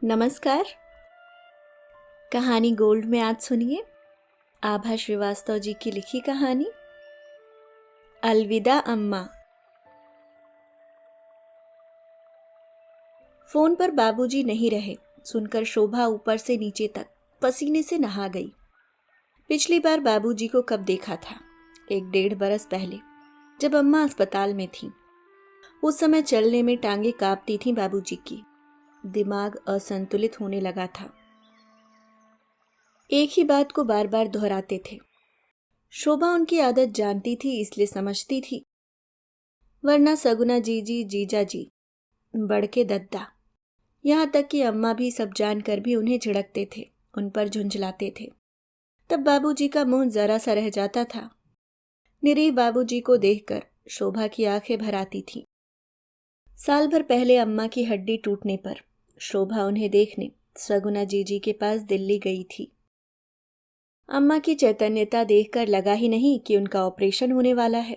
नमस्कार। कहानी गोल्ड में आज सुनिए आभा श्रीवास्तव जी की लिखी कहानी अलविदा अम्मा। फोन पर बाबूजी नहीं रहे सुनकर शोभा ऊपर से नीचे तक पसीने से नहा गई। पिछली बार बाबूजी को कब देखा था? 1-1.5 बरस पहले, जब अम्मा अस्पताल में थी। उस समय चलने में टांगे कांपती थीं बाबूजी की। दिमाग असंतुलित होने लगा था। एक ही बात को बार बार दोहराते थे। शोभा उनकी आदत जानती थी, इसलिए समझती थी, वरना सगुना जीजी, जीजा जी, बड़के दद्दा, यहाँ तक कि अम्मा भी सब जानकर भी उन्हें झिड़कते थे, उन पर झुंझलाते थे। तब बाबूजी का मुंह जरा सा रह जाता था। निरीह बाबूजी को देखकर शोभा की आंखें भर आती थीं। साल भर पहले अम्मा की हड्डी टूटने पर शोभा उन्हें देखने सगुना जीजी के पास दिल्ली गई थी। अम्मा की चैतन्यता देखकर लगा ही नहीं कि उनका ऑपरेशन होने वाला है।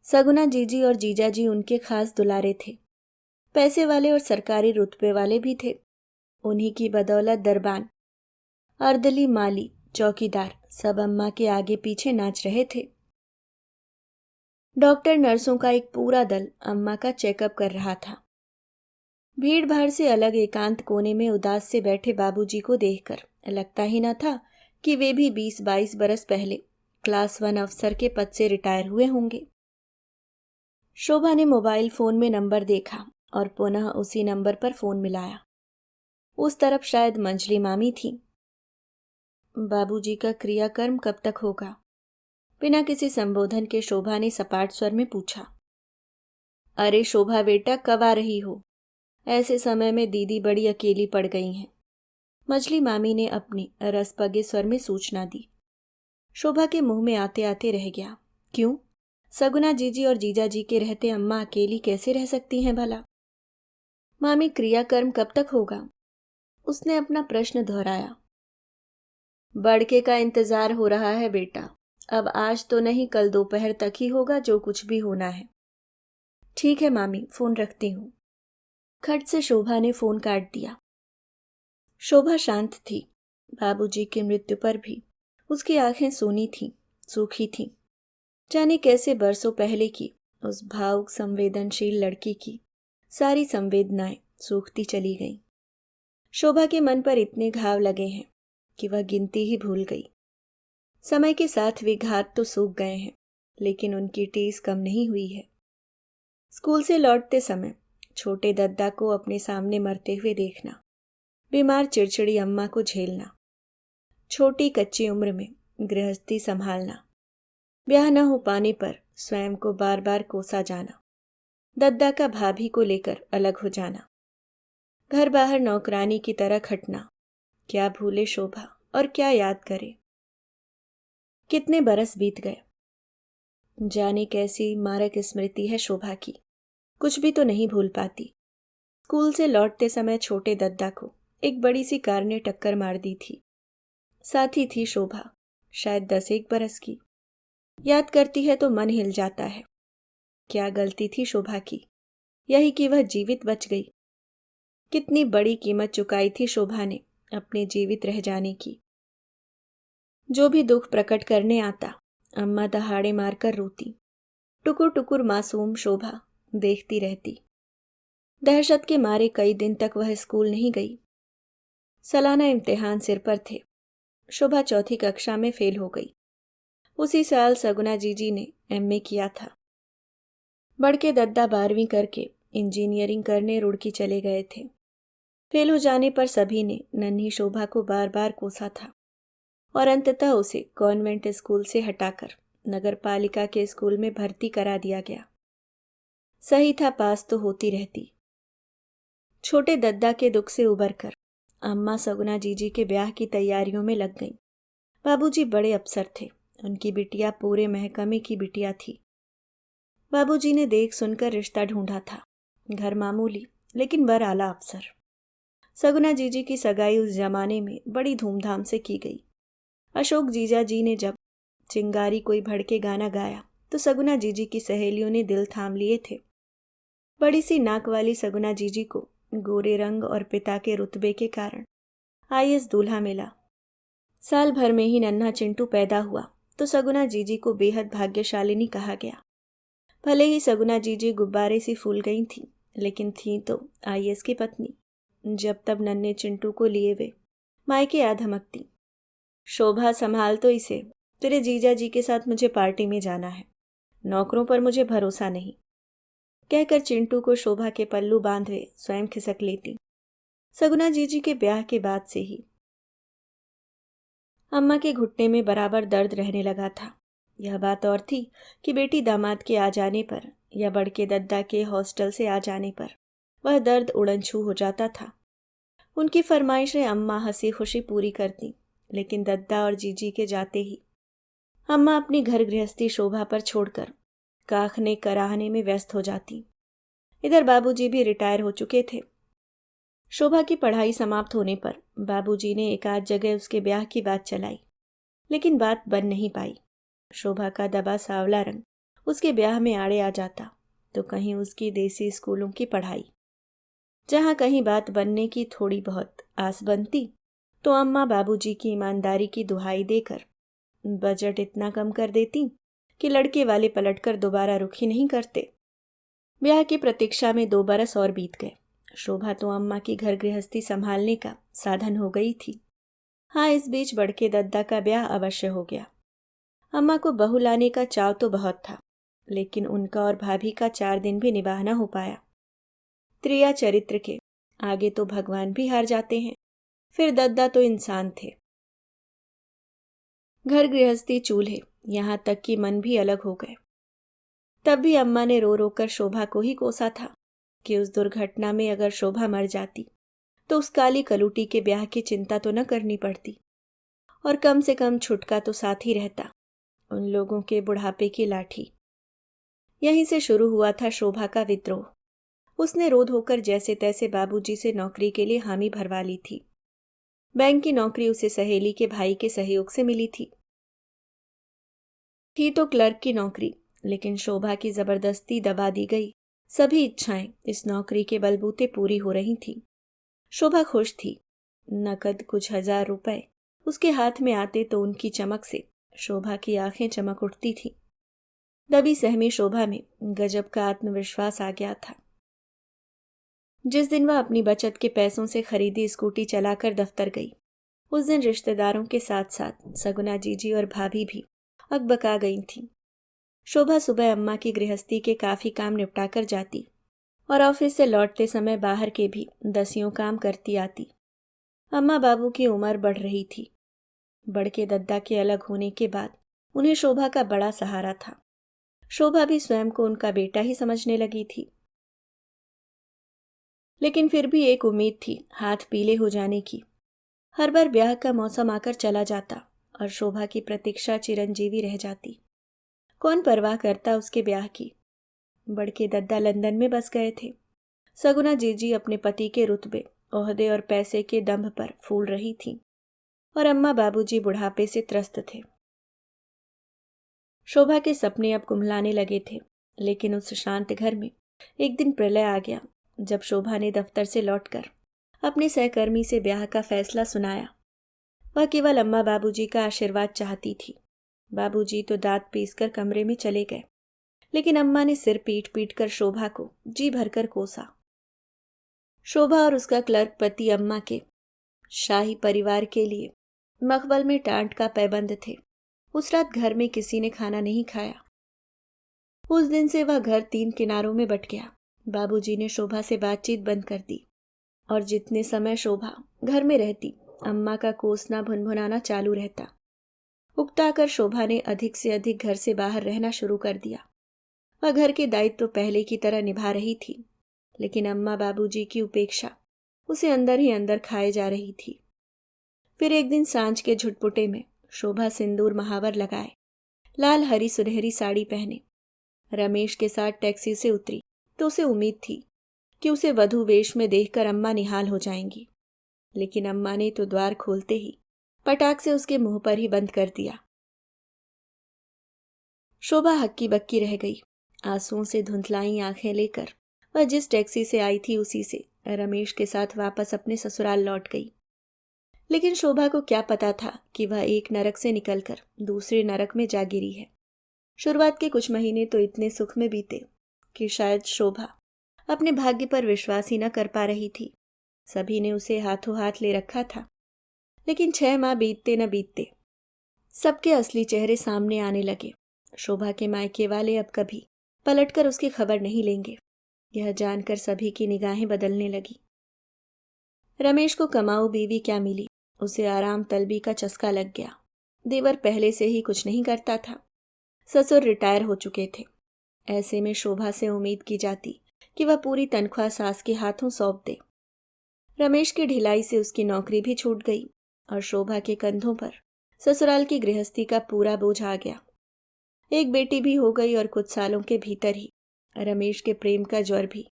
सगुना जीजी और जीजा जी उनके खास दुलारे थे। पैसे वाले और सरकारी रुतबे वाले भी थे। उन्हीं की बदौलत दरबान, अर्दली, माली, चौकीदार सब अम्मा के आगे पीछे नाच रहे थे। डॉक्टर, नर्सों का एक पूरा दल अम्मा का चेकअप कर रहा था। भीड़ भाड़ से अलग एकांत कोने में उदास से बैठे बाबूजी को देखकर लगता ही न था कि वे भी 20-22 बरस पहले क्लास 1 अफसर के पद से रिटायर हुए होंगे। शोभा ने मोबाइल फोन में नंबर देखा और पुनः उसी नंबर पर फोन मिलाया। उस तरफ शायद मंजली मामी थी। बाबूजी का क्रियाकर्म कब तक होगा? बिना किसी संबोधन के शोभा ने सपाट स्वर में पूछा। अरे शोभा बेटा, कब आ रही हो? ऐसे समय में दीदी बड़ी अकेली पड़ गई हैं, मछली मामी ने अपनी रसपगे स्वर में सूचना दी। शोभा के मुंह में आते आते रह गया। क्यों? सगुना जीजी और जीजा जी के रहते अम्मा अकेली कैसे रह सकती हैं भला? मामी, क्रियाकर्म कब तक होगा? उसने अपना प्रश्न दोहराया। बड़के का इंतजार हो रहा है बेटा। अब आज तो नहीं, कल दोपहर तक ही होगा जो कुछ भी होना है। ठीक है मामी, फोन रखती हूँ। खट से शोभा ने फोन काट दिया। शोभा शांत थी। बाबूजी की मृत्यु पर भी उसकी आंखें सूनी थीं, सूखी थीं। जाने कैसे बरसों पहले की उस भावुक संवेदनशील लड़की की सारी संवेदनाएं सूखती चली गईं। शोभा के मन पर इतने घाव लगे हैं कि वह गिनती ही भूल गई। समय के साथ वे घात तो सूख गए हैं, लेकिन उनकी टीस कम नहीं हुई है। स्कूल से लौटते समय छोटे दद्दा को अपने सामने मरते हुए देखना, बीमार चिड़चिड़ी अम्मा को झेलना, छोटी कच्ची उम्र में गृहस्थी संभालना, ब्याह न हो पाने पर स्वयं को बार बार कोसा जाना, दद्दा का भाभी को लेकर अलग हो जाना, घर बाहर नौकरानी की तरह खटना, क्या भूले शोभा और क्या याद करे। कितने बरस बीत गए। जाने कैसी मारक स्मृति है शोभा की, कुछ भी तो नहीं भूल पाती। स्कूल से लौटते समय छोटे दद्दा को एक बड़ी सी कार ने टक्कर मार दी थी। साथी थी शोभा, शायद 10-1 बरस की। याद करती है तो मन हिल जाता है। क्या गलती थी शोभा की, यही कि वह जीवित बच गई। कितनी बड़ी कीमत चुकाई थी शोभा ने अपने जीवित रह जाने की। जो भी दुख प्रकट करने आता, अम्मा दहाड़े मारकर रोती। टुकुर टुकुर मासूम शोभा देखती रहती। दहशत के मारे कई दिन तक वह स्कूल नहीं गई। सालाना इम्तिहान सिर पर थे। शोभा चौथी कक्षा में फेल हो गई। उसी साल सगुना जीजी ने MA किया था। बड़के दद्दा 12वीं करके इंजीनियरिंग करने रुड़की चले गए थे। फेल हो जाने पर सभी ने नन्ही शोभा को बार बार कोसा था और अंततः उसे कॉन्वेंट स्कूल से हटाकर नगर पालिका के स्कूल में भर्ती करा दिया गया। सही था, पास तो होती रहती। छोटे दद्दा के दुख से उबरकर अम्मा सगुना जीजी के ब्याह की तैयारियों में लग गईं। बाबूजी बड़े अफसर थे। उनकी बिटिया पूरे महकमे की बिटिया थी। बाबूजी ने देख सुनकर रिश्ता ढूंढा था। घर मामूली, लेकिन वर आला अफसर। सगुना जीजी की सगाई उस जमाने में बड़ी धूमधाम से की गई। अशोक जीजा जी ने जब चिंगारी कोई भड़के गाना गाया तो सगुना जीजी की सहेलियों ने दिल थाम लिए थे। बड़ी सी नाक वाली सगुना जीजी को गोरे रंग और पिता के रुतबे के कारण आईएएस दूल्हा मिला। साल भर में ही नन्हा चिंटू पैदा हुआ तो सगुना जीजी को बेहद भाग्यशालिनी कहा गया। भले ही सगुना जीजी गुब्बारे सी फूल गई थी, लेकिन थी तो आईएएस की पत्नी। जब तब नन्हे चिंटू को लिए वे मायके आ धमकती, शोभा संभाल तो इसे, तेरे जीजा जी के साथ मुझे पार्टी में जाना है, नौकरों पर मुझे भरोसा नहीं, कहकर चिंटू को शोभा के पल्लू बांधे स्वयं खिसक लेती। सगुना जीजी के ब्याह के बाद से ही अम्मा के घुटने में बराबर दर्द रहने लगा था। यह बात और थी कि बेटी दामाद के आ जाने पर या बड़के दद्दा के हॉस्टल से आ जाने पर वह दर्द उड़नछू हो जाता था। उनकी फरमाइशें अम्मा हंसी खुशी पूरी करती, लेकिन दद्दा और जीजी के जाते ही अम्मा अपनी घर गृहस्थी शोभा पर छोड़कर काखने कराहने में व्यस्त हो जाती। इधर बाबूजी भी रिटायर हो चुके थे। शोभा की पढ़ाई समाप्त होने पर बाबूजी ने एक आध जगह उसके ब्याह की बात चलाई, लेकिन बात बन नहीं पाई। शोभा का दबा सांवला रंग उसके ब्याह में आड़े आ जाता, तो कहीं उसकी देसी स्कूलों की पढ़ाई। जहाँ कहीं बात बनने की थोड़ी बहुत आस बनती, तो अम्मा बाबूजी की ईमानदारी की दुहाई देकर बजट इतना कम कर देती कि लड़के वाले पलटकर दोबारा रुख ही नहीं करते। ब्याह की प्रतीक्षा में 2 बरस और बीत गए। शोभा तो अम्मा की घर गृहस्थी संभालने का साधन हो गई थी। हाँ, इस बीच बड़के दद्दा का ब्याह अवश्य हो गया। अम्मा को बहू लाने का चाव तो बहुत था, लेकिन उनका और भाभी का 4 दिन भी निभाना ना हो पाया। त्रिया चरित्र के आगे तो भगवान भी हार जाते हैं, फिर दद्दा तो इंसान थे। घर गृहस्थी चूल्हे, यहाँ तक कि मन भी अलग हो गए। तब भी अम्मा ने रो रो कर शोभा को ही कोसा था कि उस दुर्घटना में अगर शोभा मर जाती तो उस काली कलूटी के ब्याह की चिंता तो न करनी पड़ती, और कम से कम छुटका तो साथ ही रहता, उन लोगों के बुढ़ापे की लाठी। यहीं से शुरू हुआ था शोभा का विद्रोह। उसने रोध होकर जैसे तैसे बाबूजी से नौकरी के लिए हामी भरवा ली थी। बैंक की नौकरी उसे सहेली के भाई के सहयोग से मिली थी तो क्लर्क की नौकरी, लेकिन शोभा की जबरदस्ती दबा दी गई सभी इच्छाएं इस नौकरी के बलबूते पूरी हो रही थी। शोभा खुश थी। नकद कुछ 1000 रुपए उसके हाथ में आते तो उनकी चमक से शोभा की आंखें चमक उठती थी। दबी सहमी शोभा में गजब का आत्मविश्वास आ गया था। जिस दिन वह अपनी बचत के पैसों से खरीदी स्कूटी चलाकर दफ्तर गई, उस दिन रिश्तेदारों के साथ साथ सगुना जीजी और भाभी भी अकबका गई थीं। शोभा सुबह अम्मा की गृहस्थी के काफी काम निपटाकर जाती और ऑफिस से लौटते समय बाहर के भी 10 काम करती आती। अम्मा बाबू की उम्र बढ़ रही थी। बड़के दद्दा के अलग होने के बाद उन्हें शोभा का बड़ा सहारा था। शोभा भी स्वयं को उनका बेटा ही समझने लगी थी। लेकिन फिर भी एक उम्मीद थी हाथ पीले हो जाने की। हर बार ब्याह का मौसम आकर चला जाता और शोभा की प्रतीक्षा चिरंजीवी रह जाती। कौन परवाह करता उसके ब्याह की। बड़के दद्दा लंदन में बस गए थे। सगुना जीजी अपने पति के रुतबे, ओहदे और पैसे के दंभ पर फूल रही थी, और अम्मा बाबूजी बुढ़ापे से त्रस्त थे। शोभा के सपने अब कुम्हलाने लगे थे, लेकिन उस शांत घर में एक दिन प्रलय आ गया जब शोभा ने दफ्तर से लौटकर अपने सहकर्मी से ब्याह का फैसला सुनाया। वह केवल अम्मा बाबूजी का आशीर्वाद चाहती थी। बाबूजी तो दांत पीसकर कमरे में चले गए, लेकिन अम्मा ने सिर पीट पीट कर शोभा को जी भरकर कोसा। शोभा और उसका क्लर्क पति अम्मा के शाही परिवार के लिए मखबल में टांट का पैबंद थे। उस रात घर में किसी ने खाना नहीं खाया। उस दिन से वह घर 3 किनारों में बट गया। बाबूजी ने शोभा से बातचीत बंद कर दी, और जितने समय शोभा घर में रहती अम्मा का कोसना भुनभुनाना चालू रहता। उकता कर शोभा ने अधिक से अधिक घर से बाहर रहना शुरू कर दिया। वह घर के दायित्व तो पहले की तरह निभा रही थी, लेकिन अम्मा बाबूजी की उपेक्षा उसे अंदर ही अंदर खाए जा रही थी। फिर एक दिन सांझ के झुटपुटे में शोभा सिंदूर महावर लगाए, लाल हरी सुनहरी साड़ी पहने रमेश के साथ टैक्सी से उतरी तो उसे उम्मीद थी कि उसे वधू वेश में देखकर अम्मा निहाल हो जाएंगी, लेकिन अम्मा ने तो द्वार खोलते ही पटाख से उसके मुंह पर ही बंद कर दिया। शोभा हक्की बक्की रह गई। आंसुओं से धुंधलाई आंखें लेकर वह जिस टैक्सी से आई थी उसी से रमेश के साथ वापस अपने ससुराल लौट गई। लेकिन शोभा को क्या पता था कि वह एक नरक से निकलकर दूसरे नरक में जा गिरी है। शुरुआत के कुछ महीने तो इतने सुख में बीते कि शायद शोभा अपने भाग्य पर विश्वास ही न कर पा रही थी। सभी ने उसे हाथों हाथ ले रखा था। लेकिन 6 माह बीतते न बीतते सबके असली चेहरे सामने आने लगे। शोभा के मायके वाले अब कभी पलटकर उसकी खबर नहीं लेंगे, यह जानकर सभी की निगाहें बदलने लगी। रमेश को कमाऊ बीवी क्या मिली, उसे आराम तलबी का चस्का लग गया। देवर पहले से ही कुछ नहीं करता था, ससुर रिटायर हो चुके थे। ऐसे में शोभा से उम्मीद की जाती कि वह पूरी तनख्वाह सास के हाथों सौंप दे। रमेश की ढिलाई से उसकी नौकरी भी छूट गई और शोभा के कंधों पर ससुराल की गृहस्थी का पूरा बोझ आ गया। एक बेटी भी हो गई और कुछ सालों के भीतर ही रमेश के प्रेम का ज्वर भी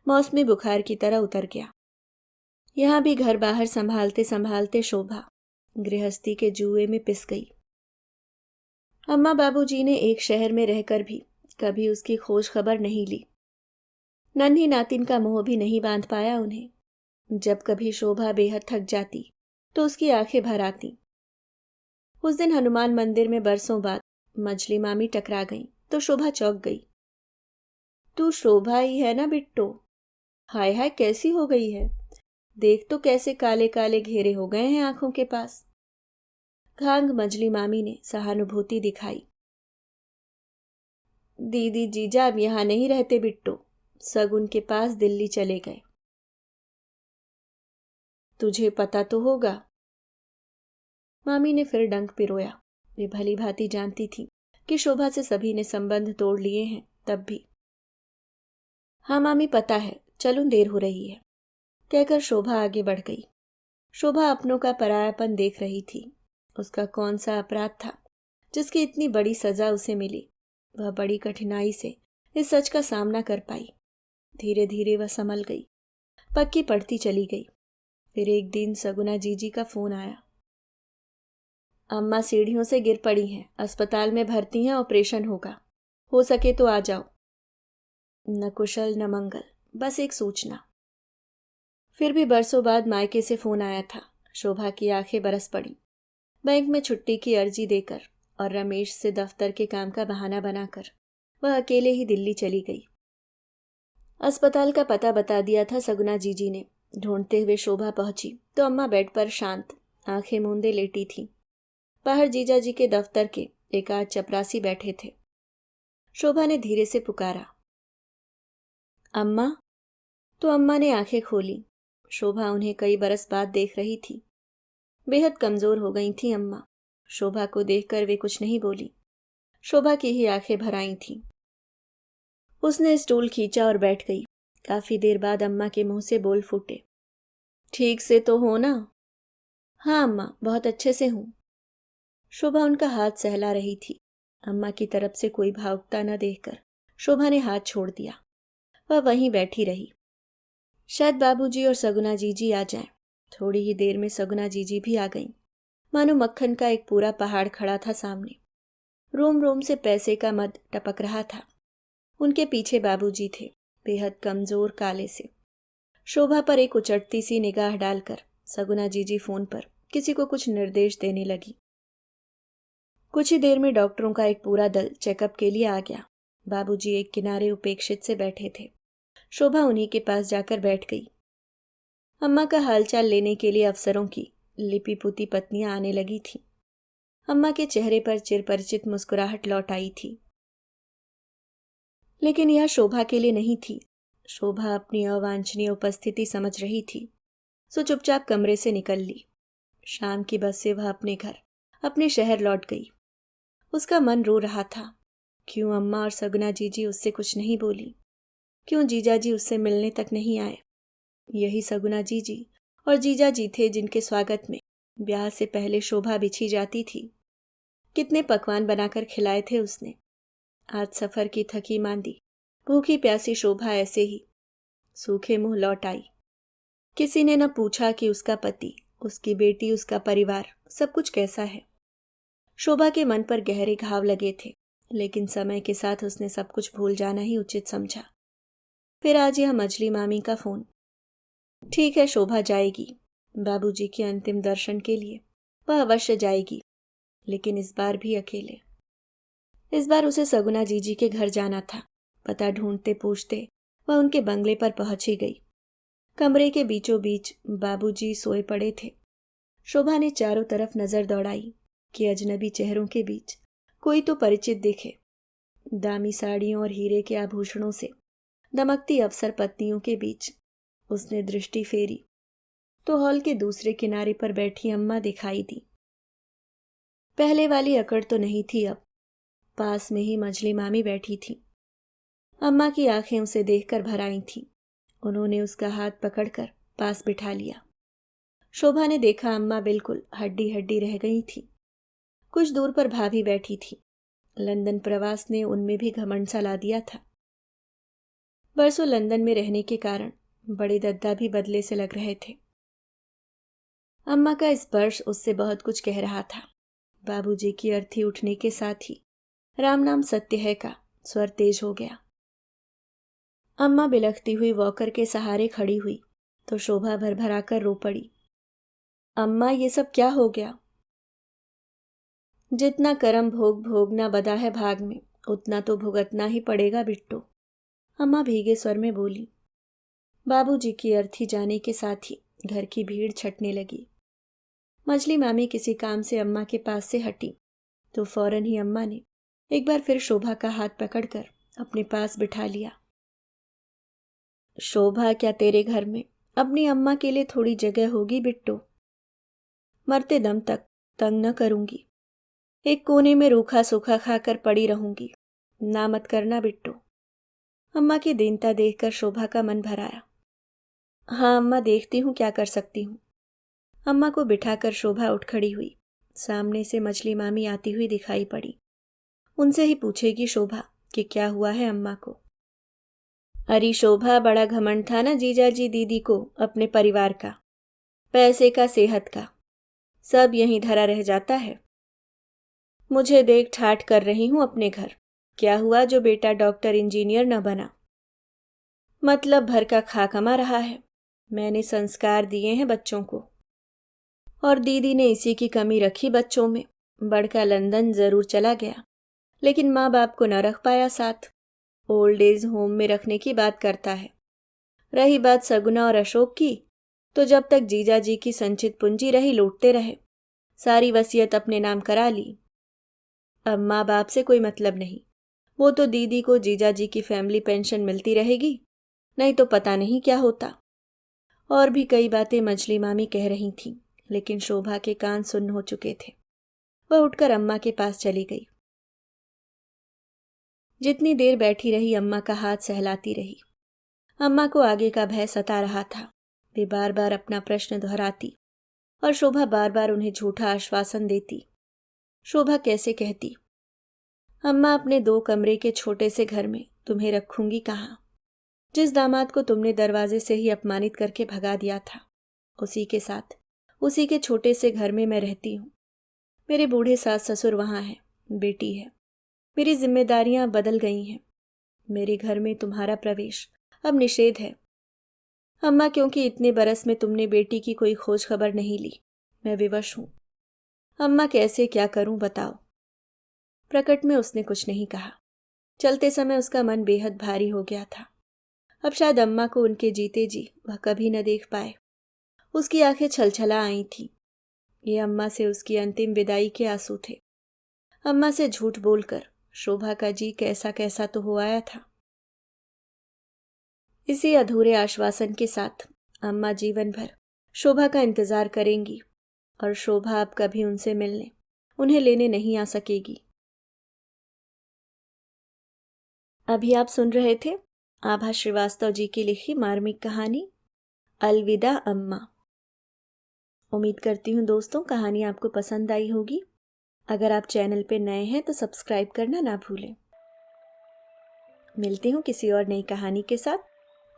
मौसमी बुखार की तरह उतर गया। यहाँ भी घर बाहर संभालते संभालते शोभा गृहस्थी के जुए में पिस गई। अम्मा बाबूजी ने एक शहर में रहकर भी कभी उसकी खोज खबर नहीं ली। नन्ही नातिन का मोह भी नहीं बांध पाया उन्हें। जब कभी शोभा बेहद थक जाती तो उसकी आंखें भर आती। उस दिन हनुमान मंदिर में बरसों बाद मछली मामी टकरा गई तो शोभा चौंक गई। तू शोभा ही है ना बिट्टो? हाय हाय कैसी हो गई है, देख तो कैसे काले काले घेरे हो गए हैं आंखों के पास। घांग मछली मामी ने सहानुभूति दिखाई। दीदी जीजा अब यहां नहीं रहते बिट्टो, सगुन के पास दिल्ली चले गए। तुझे पता तो होगा। मामी ने फिर डंक पिरोया। वे भली भांति जानती थी कि शोभा से सभी ने संबंध तोड़ लिए हैं, तब भी। हाँ मामी पता है, चलूं देर हो रही है, कहकर शोभा आगे बढ़ गई। शोभा अपनों का परायापन देख रही थी। उसका कौन सा अपराध था जिसकी इतनी बड़ी सजा उसे मिली। वह बड़ी कठिनाई से इस सच का सामना कर पाई। धीरे धीरे वह संभल गई, पक्की पड़ती चली गई। फिर एक दिन सगुना जीजी का फोन आया। अम्मा सीढ़ियों से गिर पड़ी हैं, अस्पताल में भर्ती हैं, ऑपरेशन होगा, हो सके तो आ जाओ। न कुशल न मंगल, बस एक सूचना। फिर भी बरसों बाद मायके से फोन आया था। शोभा की आंखें बरस पड़ी। बैंक में छुट्टी की अर्जी देकर और रमेश से दफ्तर के काम का बहाना बनाकर वह अकेले ही दिल्ली चली गई। अस्पताल का पता बता दिया था सगुना जीजी ने। ढूंढते हुए शोभा पहुंची तो अम्मा बेड पर शांत आंखें मूंदे लेटी थी। बाहर जीजा जी के दफ्तर के एक आध चपरासी बैठे थे। शोभा ने धीरे से पुकारा, अम्मा। तो अम्मा ने आंखें खोली। शोभा उन्हें कई बरस बाद देख रही थी। बेहद कमजोर हो गई थी अम्मा। शोभा को देखकर वे कुछ नहीं बोली। शोभा की ही आंखें भर आई थीं। उसने स्टूल खींचा और बैठ गई। काफी देर बाद अम्मा के मुंह से बोल फूटे, ठीक से तो हो ना? हाँ अम्मा, बहुत अच्छे से हूं। शोभा उनका हाथ सहला रही थी। अम्मा की तरफ से कोई भावुकता न देखकर शोभा ने हाथ छोड़ दिया। वह वहीं बैठी रही। शायद बाबूजी और सगुना जीजी आ जाएं। थोड़ी ही देर में सगुना जीजी भी आ गईं। मानो मक्खन का एक पूरा पहाड़ खड़ा था सामने। रोम रोम से पैसे का मद टपक रहा था। उनके पीछे बाबूजी थे, बेहद कमजोर, काले से। शोभा पर एक उचटती सी निगाह डालकर सगुना जीजी फोन पर किसी को कुछ निर्देश देने लगी। कुछ ही देर में डॉक्टरों का एक पूरा दल चेकअप के लिए आ गया। बाबूजी एक किनारे उपेक्षित से बैठे थे। शोभा उन्हीं के पास जाकर बैठ गई। अम्मा का हालचाल लेने के लिए अफसरों की लिपि पुती पत्नियां आने लगी थीं। अम्मा के चेहरे पर चिरपरिचित मुस्कुराहट लौट आई थी। लेकिन यह शोभा के लिए नहीं थी। शोभा अपनी अवांछनीय उपस्थिति समझ रही थी, सो चुपचाप कमरे से निकल ली। शाम की बस से वह अपने घर, अपने शहर लौट गई। उसका मन रो रहा था। क्यों अम्मा और सगुना जीजी उससे कुछ नहीं बोली? क्यों जीजाजी उससे मिलने तक नहीं आए? यही सगुना जीजी और जीजाजी थे जिनके स्वागत में ब्याह से पहले शोभा बिछी जाती थी। कितने पकवान बनाकर खिलाए थे उसने। आज सफर की थकी मांदी, भूखी प्यासी शोभा ऐसे ही सूखे मुंह लौट आई। किसी ने न पूछा कि उसका पति, उसकी बेटी, उसका परिवार सब कुछ कैसा है। शोभा के मन पर गहरे घाव लगे थे, लेकिन समय के साथ उसने सब कुछ भूल जाना ही उचित समझा। फिर आज यह मछली मामी का फोन। ठीक है, शोभा जाएगी बाबूजी के अंतिम दर्शन के लिए, वह अवश्य जाएगी, लेकिन इस बार भी अकेले। इस बार उसे सगुना जीजी के घर जाना था। पता ढूंढते पूछते वह उनके बंगले पर पहुंच ही गई। कमरे के बीचों बीच बाबूजी सोए पड़े थे। शोभा ने चारों तरफ नजर दौड़ाई कि अजनबी चेहरों के बीच कोई तो परिचित दिखे। दामी साड़ियों और हीरे के आभूषणों से दमकती अफसर पत्नियों के बीच उसने दृष्टि फेरी तो हॉल के दूसरे किनारे पर बैठी अम्मा दिखाई दी। पहले वाली अकड़ तो नहीं थी अब। पास में ही मछली मामी बैठी थी। अम्मा की आंखें उसे देखकर भर आई थीं। उन्होंने उसका हाथ पकड़कर पास बिठा लिया। शोभा ने देखा अम्मा बिल्कुल हड्डी हड्डी रह गई थी। कुछ दूर पर भाभी बैठी थी। लंदन प्रवास ने उनमें भी घमंड सा ला दिया था। बरसों लंदन में रहने के कारण बड़े दद्दा भी बदले से लग रहे थे। अम्मा का स्पर्श उससे बहुत कुछ कह रहा था। बाबूजी की अर्थी उठने के साथ ही राम नाम सत्य है का स्वर तेज हो गया। अम्मा बिलखती हुई वॉकर के सहारे खड़ी हुई तो शोभा भरभरा कर रो पड़ी। अम्मा, ये सब क्या हो गया? जितना कर्म भोग भोगना बदा है भाग में, उतना तो भुगतना ही पड़ेगा बिट्टो, अम्मा भीगे स्वर में बोली। बाबूजी की अर्थी जाने के साथ ही घर की भीड़ छटने लगी। मछली मामी किसी काम से अम्मा के पास से हटी तो फौरन ही अम्मा ने एक बार फिर शोभा का हाथ पकड़कर अपने पास बिठा लिया। शोभा, क्या तेरे घर में अपनी अम्मा के लिए थोड़ी जगह होगी बिट्टो? मरते दम तक तंग न करूंगी। एक कोने में रूखा सूखा खाकर पड़ी रहूंगी। ना मत करना बिट्टो। अम्मा की दीनता देखकर शोभा का मन भर आया। हाँ अम्मा, देखती हूँ क्या कर सकती हूँ। अम्मा को बिठाकर शोभा उठ खड़ी हुई। सामने से मछली मामी आती हुई दिखाई पड़ी। उनसे ही पूछेगी शोभा कि क्या हुआ है अम्मा को। अरे शोभा, बड़ा घमंड था ना जीजाजी दीदी को अपने परिवार का, पैसे का, सेहत का, सब यहीं धरा रह जाता है। मुझे देख ठाठ कर रही हूं अपने घर। क्या हुआ जो बेटा डॉक्टर इंजीनियर न बना? मतलब भर का खा कमा रहा है। मैंने संस्कार दिए हैं बच्चों को, और दीदी ने इसी की कमी रखी बच्चों में। बड़का लंदन जरूर चला गया, लेकिन माँ बाप को न रख पाया साथ। ओल्ड एज होम में रखने की बात करता है। रही बात सगुना और अशोक की, तो जब तक जीजा जी की संचित पूंजी रही लूटते रहे। सारी वसीयत अपने नाम करा ली। अब माँ बाप से कोई मतलब नहीं। वो तो दीदी को जीजा जी की फैमिली पेंशन मिलती रहेगी, नहीं तो पता नहीं क्या होता। और भी कई बातें मछली मामी कह रही थीं, लेकिन शोभा के कान सुन्न हो चुके थे। वह उठकर अम्मा के पास चली गई। जितनी देर बैठी रही अम्मा का हाथ सहलाती रही। अम्मा को आगे का भय सता रहा था। वे बार बार अपना प्रश्न दोहराती और शोभा बार बार उन्हें झूठा आश्वासन देती। शोभा कैसे कहती, अम्मा, अपने 2 कमरे के छोटे से घर में तुम्हें रखूंगी कहाँ? जिस दामाद को तुमने दरवाजे से ही अपमानित करके भगा दिया था, उसी के साथ उसी के छोटे से घर में मैं रहती हूँ। मेरे बूढ़े सास ससुर वहाँ हैं, बेटी है। मेरी जिम्मेदारियां बदल गई हैं। मेरे घर में तुम्हारा प्रवेश अब निषेध है। अम्मा, क्योंकि इतने बरस में तुमने बेटी की कोई खोज खबर नहीं ली, मैं विवश हूं। अम्मा, कैसे क्या करूं बताओ। प्रकट में उसने कुछ नहीं कहा। चलते समय उसका मन बेहद भारी हो गया था। अब शायद अम्मा को उनके जीते जी वह कभी न देख पाए। उसकी आंखें छलछला आई थीं। ये अम्मा से उसकी अंतिम विदाई के आंसू थे। अम्मा से झूठ बोलकर शोभा का जी कैसा कैसा तो हो आया था। इसी अधूरे आश्वासन के साथ अम्मा जीवन भर शोभा का इंतजार करेंगी, और शोभा अब कभी उनसे मिलने, उन्हें लेने नहीं आ सकेगी। अभी आप सुन रहे थे आभा श्रीवास्तव जी की लिखी मार्मिक कहानी अलविदा अम्मा। उम्मीद करती हूँ दोस्तों कहानी आपको पसंद आई होगी। अगर आप चैनल पे नए हैं तो सब्सक्राइब करना ना भूलें। मिलती हूँ किसी और नई कहानी के साथ।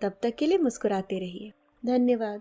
तब तक के लिए मुस्कुराते रहिए। धन्यवाद।